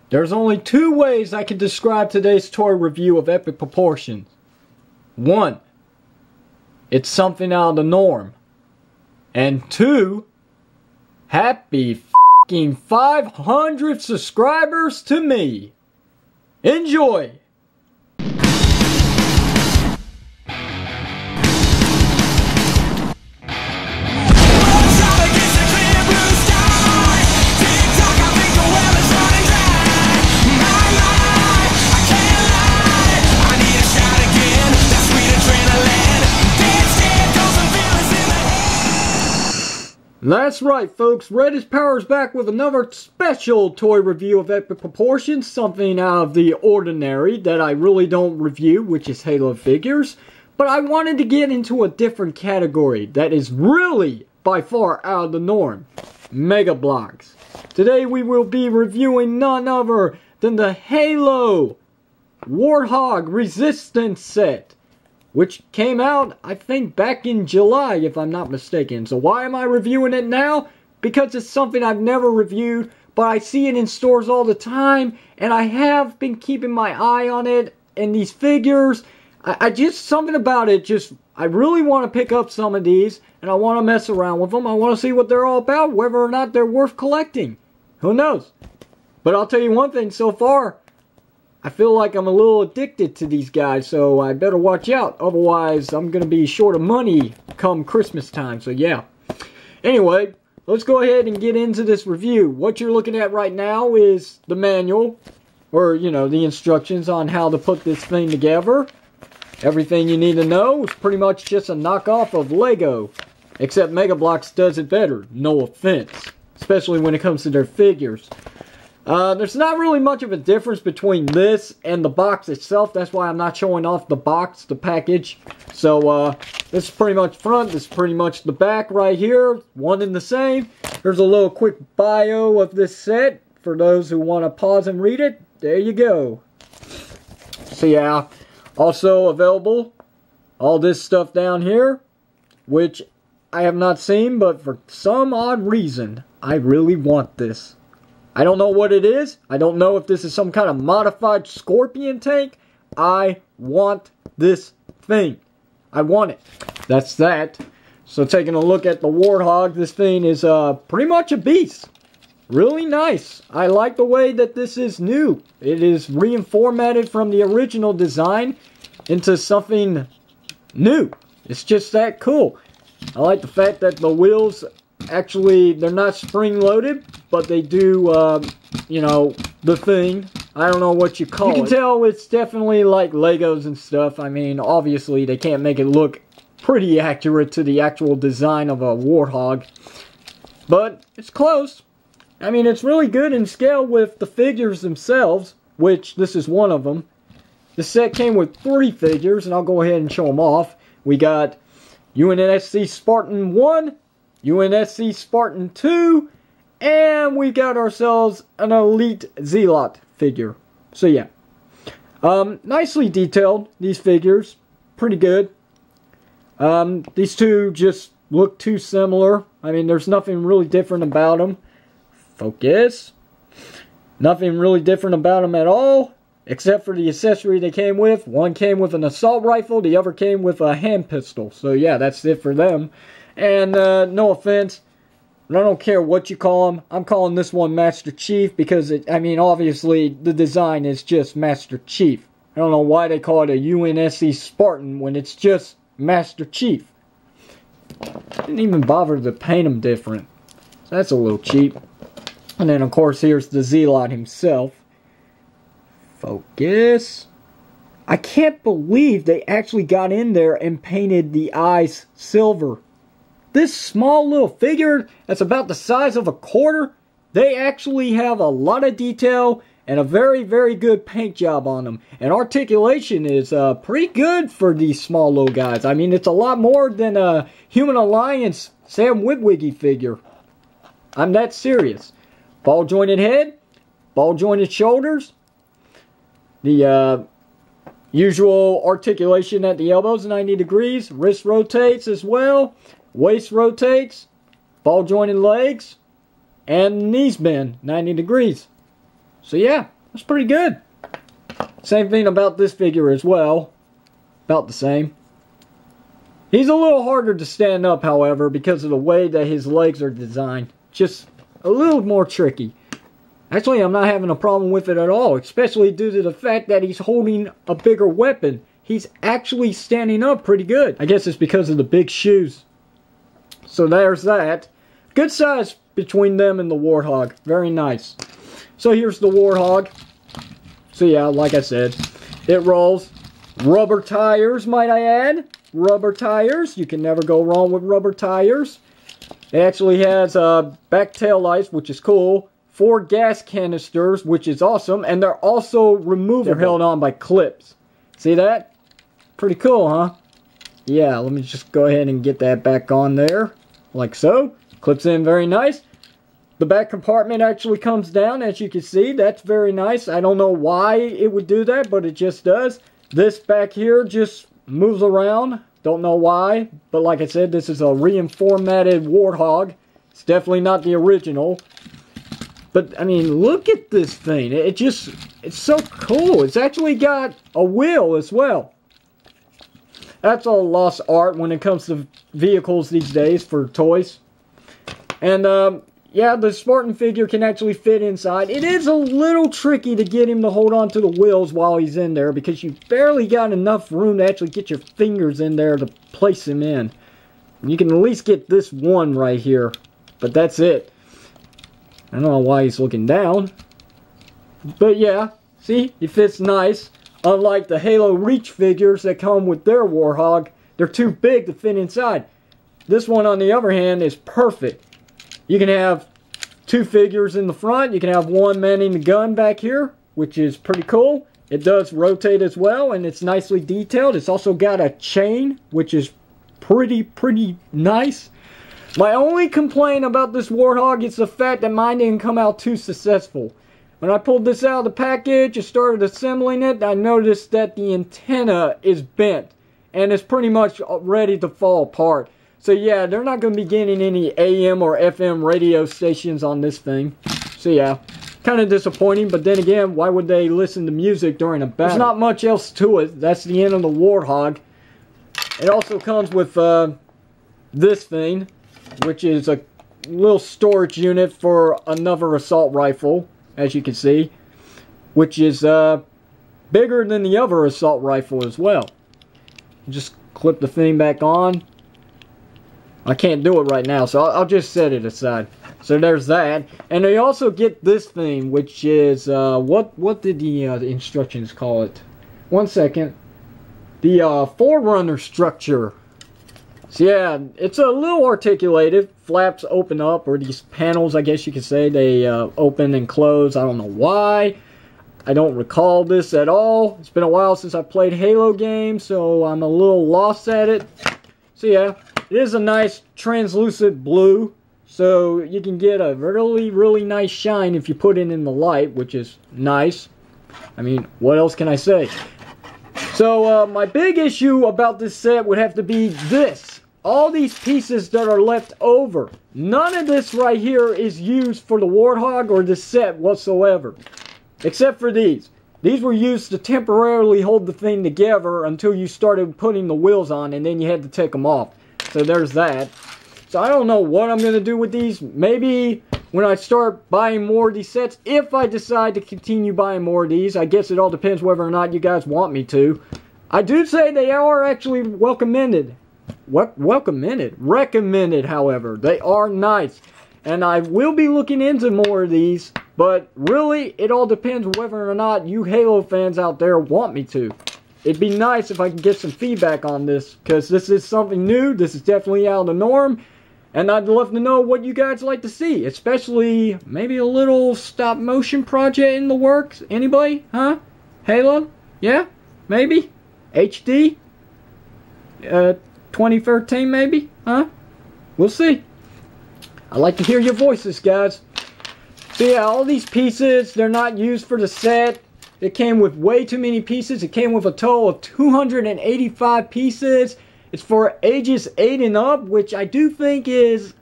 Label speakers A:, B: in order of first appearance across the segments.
A: There's only two ways I can describe today's toy review of epic proportions. One, it's something out of the norm. And two, happy f***ing 500 subscribers to me. Enjoy! That's right, folks. Reddish Power is back with another special toy review of epic proportions. Something out of the ordinary that I really don't review, which is Halo figures. But I wanted to get into a different category that is really, by far, out of the norm. Mega Bloks. Today we will be reviewing none other than the Halo Warthog Resistance set, which came out, I think, back in July, if I'm not mistaken. So why am I reviewing it now? Because it's something I've never reviewed, but I see it in stores all the time, and I have been keeping my eye on it, and these figures, I just, something about it, just, I really want to pick up some of these, and I want to mess around with them. I want to see what they're all about, whether or not they're worth collecting. Who knows? But I'll tell you one thing so far, I feel like I'm a little addicted to these guys, so I better watch out. Otherwise, I'm going to be short of money come Christmas time, so yeah. Anyway, let's go ahead and get into this review. What you're looking at right now is the manual, or, you know, the instructions on how to put this thing together. Everything you need to know is pretty much just a knockoff of Lego, except Mega Bloks does it better, no offense, especially when it comes to their figures. There's not really much of a difference between this and the box itself. That's why I'm not showing off the box, the package. So, this is pretty much front. This is pretty much the back right here. One and the same. Here's a little quick bio of this set for those who want to pause and read it. There you go. So, yeah. Also available, all this stuff down here, which I have not seen, but for some odd reason, I really want this. I don't know what it is. I don't know if this is some kind of modified Scorpion tank. I want this thing. I want it. That's that. So taking a look at the Warthog, this thing is pretty much a beast. Really nice. I like the way that this is new. It is reformatted from the original design into something new. It's just that cool. I like the fact that the wheels, actually, they're not spring-loaded, but they do, you know, the thing. I don't know what you call it. You can tell it's definitely like Legos and stuff. I mean, obviously, they can't make it look pretty accurate to the actual design of a Warthog. But it's close. I mean, it's really good in scale with the figures themselves, which this is one of them. The set came with 3 figures, and I'll go ahead and show them off. We got UNSC Spartan 1, UNSC Spartan 2, and we got ourselves an Elite Zealot figure. So yeah. Nicely detailed, these figures. Pretty good. These two just look too similar. I mean, there's nothing really different about them. Focus. Nothing really different about them at all, except for the accessory they came with. One came with an assault rifle, the other came with a hand pistol. So yeah, that's it for them. And no offense, I don't care what you call them. I'm calling this one Master Chief because, I mean, obviously the design is just Master Chief. I don't know why they call it a UNSC Spartan when it's just Master Chief. Didn't even bother to paint them different. So that's a little cheap. And then, of course, here's the Zealot himself. Focus. I can't believe they actually got in there and painted the eyes silver. This small little figure that's about the size of a quarter, they actually have a lot of detail and a very, very good paint job on them. And articulation is pretty good for these small little guys. I mean, it's a lot more than a Human Alliance Sam Witwicky figure. I'm that serious. Ball jointed head, ball jointed shoulders, the usual articulation at the elbows, 90 degrees, wrist rotates as well, waist rotates, ball jointed legs, and knees bend 90 degrees. So yeah, That's pretty good. Same thing about this figure as well. About the same. He's a little harder to stand up, however, because of the way that his legs are designed. Just a little more tricky. Actually, I'm not having a problem with it at all, especially due to the fact that he's holding a bigger weapon. He's actually standing up pretty good. I guess it's because of the big shoes. So there's that. Good size between them and the Warthog. Very nice. So here's the Warthog. So yeah, like I said, it rolls. Rubber tires, might I add. Rubber tires. You can never go wrong with rubber tires. It actually has back tail lights, which is cool. 4 gas canisters, which is awesome. And they're also removable. They're held on by clips. See that? Pretty cool, huh? Yeah, let me just go ahead and get that back on there. Like so. Clips in very nice. The back compartment actually comes down, as you can see. That's very nice. I don't know why it would do that, but it just does. This back here just moves around. Don't know why. But like I said, this is a reformatted Warthog. It's definitely not the original. But, I mean, look at this thing. It's so cool. It's actually got a wheel as well. That's all lost art when it comes to vehicles these days for toys. And, yeah, the Spartan figure can actually fit inside. It is a little tricky to get him to hold on to the wheels while he's in there, because you barely got enough room to actually get your fingers in there to place him in. You can at least get this one right here, but that's it. I don't know why he's looking down. But yeah, see, he fits nice. Unlike the Halo Reach figures that come with their Warthog, they're too big to fit inside. This one, on the other hand, is perfect. You can have 2 figures in the front. You can have one manning the gun back here, which is pretty cool. It does rotate as well, and it's nicely detailed. It's also got a chain, which is pretty nice. My only complaint about this Warthog is the fact that mine didn't come out too successful. When I pulled this out of the package and started assembling it, I noticed that the antenna is bent, and it's pretty much ready to fall apart. So yeah, they're not going to be getting any AM or FM radio stations on this thing. So yeah, kind of disappointing, but then again, why would they listen to music during a battle? There's not much else to it. That's the end of the Warthog. It also comes with this thing, which is a little storage unit for another assault rifle, as you can see, which is bigger than the other assault rifle as well. Just clip the thing back on. I can't do it right now, so I'll just set it aside. So there's that. And they also get this thing, which is, what did the instructions call it? One second. The Forerunner structure. So yeah, it's a little articulated. Flaps open up, or these panels, I guess you could say, they open and close. I don't know why. I don't recall this at all. It's been a while since I played Halo games, so I'm a little lost at it. So yeah. It is a nice translucent blue, so you can get a really nice shine if you put it in the light, which is nice. I mean, what else can I say? So, my big issue about this set would have to be this. All these pieces that are left over. None of this right here is used for the Warthog or the set whatsoever. Except for these. These were used to temporarily hold the thing together until you started putting the wheels on, and then you had to take them off. So there's that. So I don't know what I'm going to do with these. Maybe when I start buying more of these sets, if I decide to continue buying more of these, I guess it all depends whether or not you guys want me to. I do say they are actually recommended, however. They are nice. And I will be looking into more of these, but really, it all depends whether or not you Halo fans out there want me to. It'd be nice if I could get some feedback on this, because this is something new. This is definitely out of the norm. And I'd love to know what you guys like to see, especially maybe a little stop motion project in the works. Anybody? Huh? Halo? Yeah? Maybe? HD? 2013 maybe? Huh? We'll see. I like to hear your voices, guys. So yeah, all these pieces, they're not used for the set. It came with way too many pieces. It came with a total of 285 pieces. It's for ages 8 and up, which I do think is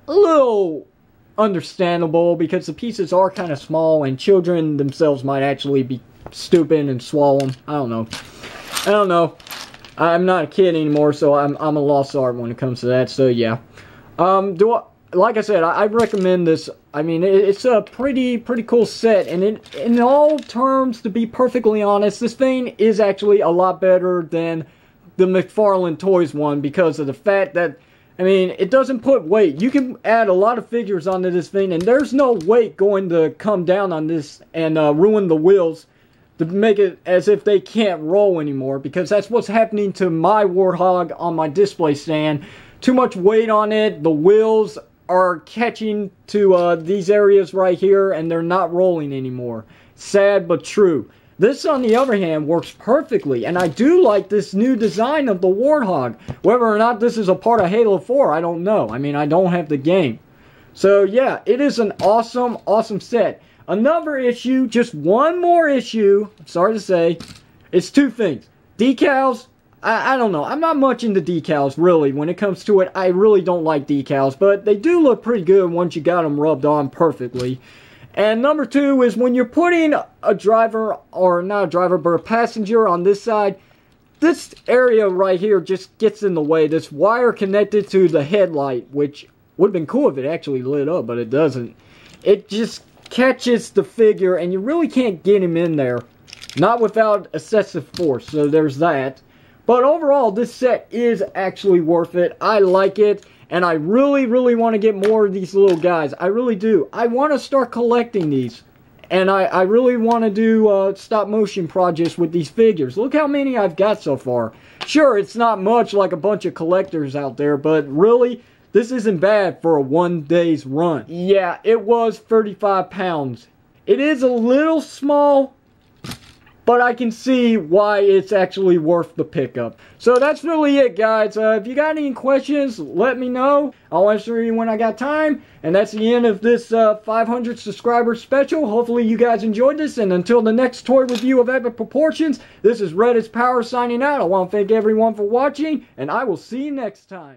A: a little understandable because the pieces are kind of small and children themselves might actually be stupid and swallow them. I don't know. I'm not a kid anymore, so I'm a lost art when it comes to that. So yeah. Like I said, I recommend this. I mean, it's a pretty cool set, and in all terms, to be perfectly honest, this thing is actually a lot better than the McFarlane Toys one because of the fact that, I mean, it doesn't put weight. You can add a lot of figures onto this thing, and there's no weight going to come down on this and ruin the wheels to make it as if they can't roll anymore, because that's what's happening to my Warthog on my display stand. Too much weight on it, the wheels are catching to these areas right here, and they're not rolling anymore. Sad but true. This, on the other hand, works perfectly, and I do like this new design of the Warthog. Whether or not this is a part of Halo 4, I don't know. I mean, I don't have the game. So, yeah, it is an awesome, awesome set. Another issue, just one more issue, I'm sorry to say, it's two things. Decals, I don't know. I'm not much into decals, really. When it comes to it, I really don't like decals, but they do look pretty good once you got them rubbed on perfectly. And number two is when you're putting a driver, or not a driver, but a passenger on this side, this area right here just gets in the way. This wire connected to the headlight, which would have been cool if it actually lit up, but it doesn't. It just catches the figure, and you really can't get him in there. Not without excessive force, so there's that. But overall, this set is actually worth it. I like it, and I really, really want to get more of these little guys. I really do. I want to start collecting these, and I really want to do stop-motion projects with these figures. Look how many I've got so far. Sure, it's not much like a bunch of collectors out there, but really, this isn't bad for a one-day's run. Yeah, it was 35 pounds. It is a little small, but I can see why it's actually worth the pickup. So that's really it, guys. If you got any questions, let me know. I'll answer you when I got time. And that's the end of this 500 subscriber special. Hopefully you guys enjoyed this. And until the next toy review of Epic Proportions, this is Red is Power signing out. I want to thank everyone for watching, and I will see you next time.